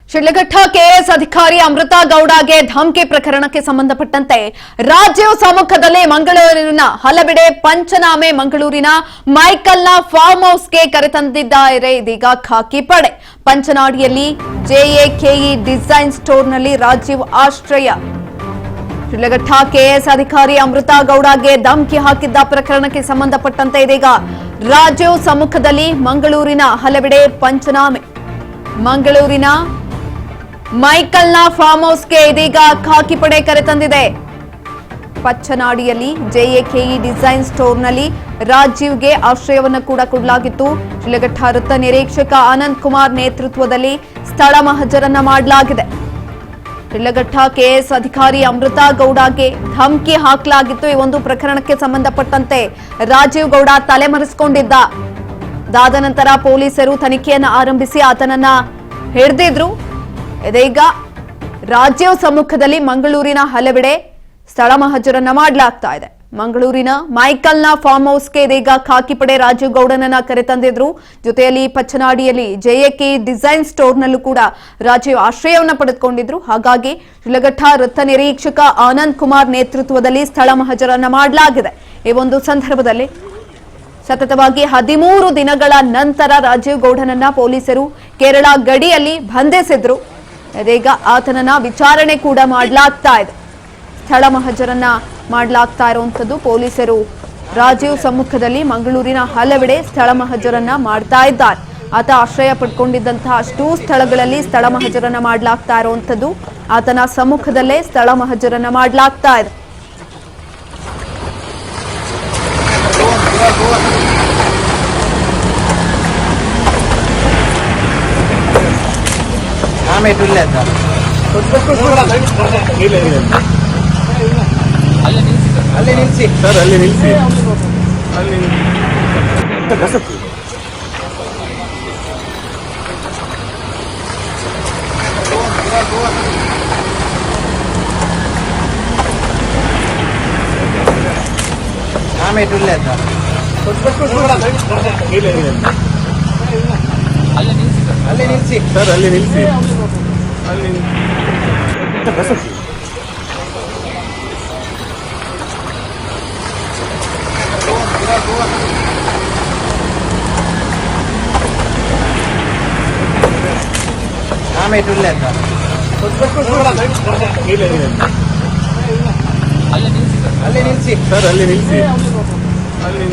Sidlaghatta KAS ಅಧಿಕಾರಿ ಅಮೃತ ಗೌಡಗೆ ಧಮಕಿ ಪ್ರಕರಣಕ್ಕೆ ಸಂಬಂಧಪಟ್ಟಂತೆ ರಾಜ್ಯ ಸಮ್ಮುಖದಲ್ಲಿ ಮಂಗಳೂರಿನ ಹಲವೆಡೆ ಪಂಚನಾಮೆ ಮಂಗಳೂರಿನ ಮೈಕಲ್ನ ಫಾರ್ಮ್ ಹೌಸ್ಗೆ ಕರೆತಂದಿದ್ದಾರೆ ಇದೀಗ ಖಾಕಿ ಪಡೆ ಪಂಚನಾಡಿಯಲ್ಲಿ ಜೆಎಕೆಇ ಡಿಸೈನ್ ಸ್ಟೋರ್ನಲ್ಲಿ ರಾಜೀವ್ ಆಶ್ರಯ ಶಿಡ್ಲಘಟ್ಟ ಕೆಎಎಸ್ ಅಧಿಕಾರಿ ಅಮೃತ ಗೌಡಗೆ ಧಮಕಿ ಹಾಕಿದ್ದ ಪ್ರಕರಣಕ್ಕೆ ಸಂಬಂಧಪಟ್ಟಂತೆ ಇದೀಗ ರಾಜ್ಯ ಸಮ್ಮುಖದಲ್ಲಿ ಮಂಗಳೂರಿನ ಹಲವೆಡೆ ಪಂಚನಾಮೆ ಮಂಗಳೂರಿನ ಮೈಕಲ್ನ ಫಾರ್ಮ್ ಹೌಸ್ಗೆ ಇದೀಗ ಖಾಕಿ ಪಡೆ ಕರೆತಂದಿದೆ ಪಚ್ಚನಾಡಿಯಲ್ಲಿ ಜೆಎಕೆಇ ಡಿಸೈನ್ ಸ್ಟೋರ್ನಲ್ಲಿ ರಾಜೀವ್ಗೆ ಆಶ್ರಯವನ್ನು ಕೂಡ ಕೊಡಲಾಗಿತ್ತು ಶಿಡ್ಲಘಟ್ಟ ವೃತ್ತ ನಿರೀಕ್ಷಕ ಆನಂದ್ ಕುಮಾರ್ ನೇತೃತ್ವದಲ್ಲಿ ಸ್ಥಳ ಮಹಜರನ್ನ ಮಾಡಲಾಗಿದೆ ಶಿಡ್ಲಘಟ್ಟ ಕೆಎಎಸ್ ಅಧಿಕಾರಿ ಅಮೃತ ಗೌಡಗೆ ಧಮಕಿ ಹಾಕಲಾಗಿತ್ತು ಈ ಒಂದು ಪ್ರಕರಣಕ್ಕೆ ಸಂಬಂಧಪಟ್ಟಂತೆ ರಾಜೀವ್ ಗೌಡ ತಲೆಮರೆಸಿಕೊಂಡಿದ್ದ ಅದಾದ ನಂತರ ಪೊಲೀಸರು ತನಿಖೆಯನ್ನು ಆರಂಭಿಸಿ ಆತನನ್ನ ಹಿಡಿದಿದ್ರು ಇದೀಗ ರಾಜ್ಯ ಸಮ್ಮುಖದಲ್ಲಿ ಮಂಗಳೂರಿನ ಹಲವೆಡೆ ಸ್ಥಳ ಮಹಜರನ್ನ ಮಾಡಲಾಗ್ತಾ ಇದೆ ಮಂಗಳೂರಿನ ಮೈಕಲ್ನ ಫಾರ್ಮ್ ಹೌಸ್ಗೆ ಇದೀಗ ಖಾಕಿ ಪಡೆ ರಾಜೀವ್ ಗೌಡನನ್ನ ಕರೆತಂದಿದ್ರು ಜೊತೆಯಲ್ಲಿ ಪಚ್ಚನಾಡಿಯಲ್ಲಿ ಜೆಎಕೆಇ ಡಿಸೈನ್ ಸ್ಟೋರ್ನಲ್ಲೂ ಕೂಡ ರಾಜೀವ್ ಆಶ್ರಯವನ್ನು ಪಡೆದುಕೊಂಡಿದ್ರು ಹಾಗಾಗಿ ಶಿಡ್ಲಘಟ್ಟ ವೃತ್ತ ನಿರೀಕ್ಷಕ ಆನಂದ್ ಕುಮಾರ್ ನೇತೃತ್ವದಲ್ಲಿ ಸ್ಥಳ ಮಹಜರನ್ನ ಮಾಡಲಾಗಿದೆ ಈ ಒಂದು ಸಂದರ್ಭದಲ್ಲಿ ಸತತವಾಗಿ 13 ದಿನಗಳ ನಂತರ ರಾಜೀವ್ ಗೌಡನನ್ನ ಪೊಲೀಸರು ಕೇರಳ ಗಡಿಯಲ್ಲಿ ಬಂಧಿಸಿದ್ರು ಇದೀಗ ಆತನನ್ನ ವಿಚಾರಣೆ ಕೂಡ ಮಾಡಲಾಗ್ತಾ ಇದೆ ಸ್ಥಳ ಮಹಜರನ್ನ ಮಾಡಲಾಗ್ತಾ ಇರುವಂತದ್ದು ಪೊಲೀಸರು ರಾಜೀವ್ ಸಮ್ಮುಖದಲ್ಲಿ ಮಂಗಳೂರಿನ ಹಲವೆಡೆ ಸ್ಥಳ ಮಹಜರನ್ನ ಮಾಡ್ತಾ ಇದ್ದಾರೆ ಆತ ಆಶ್ರಯ ಪಡ್ಕೊಂಡಿದ್ದಂತಹ ಅಷ್ಟೂ ಸ್ಥಳಗಳಲ್ಲಿ ಸ್ಥಳ ಮಹಜರನ್ನ ಮಾಡಲಾಗ್ತಾ ಇರುವಂತದ್ದು ಆತನ ಸಮ್ಮುಖದಲ್ಲೇ ಸ್ಥಳ ಮಹಜರನ್ನ ಮಾಡಲಾಗ್ತಾ ಇದೆ ಅಲ್ಲಿ ನಿಲ್ಲಿಸಿ ಸರ್ ಅಲ್ಲಿ ನಿಲ್ಲಿಸಿ ಅಲ್ಲಿ ಆಮೇಲೆ ಅಲ್ಲಿ ನಿಲ್ಲಿಸಿ ಸರ್ ಅಲ್ಲಿ ನಿಲ್ಲಿಸಿ ಅಲ್ಲಿ ಆಮೇಲೆ ಅಲ್ಲಿ ನಿಲ್ಲಿಸಿ ಸರ್ ಅಲ್ಲಿ ನಿಲ್ಲಿಸಿ ಅಲ್ಲಿ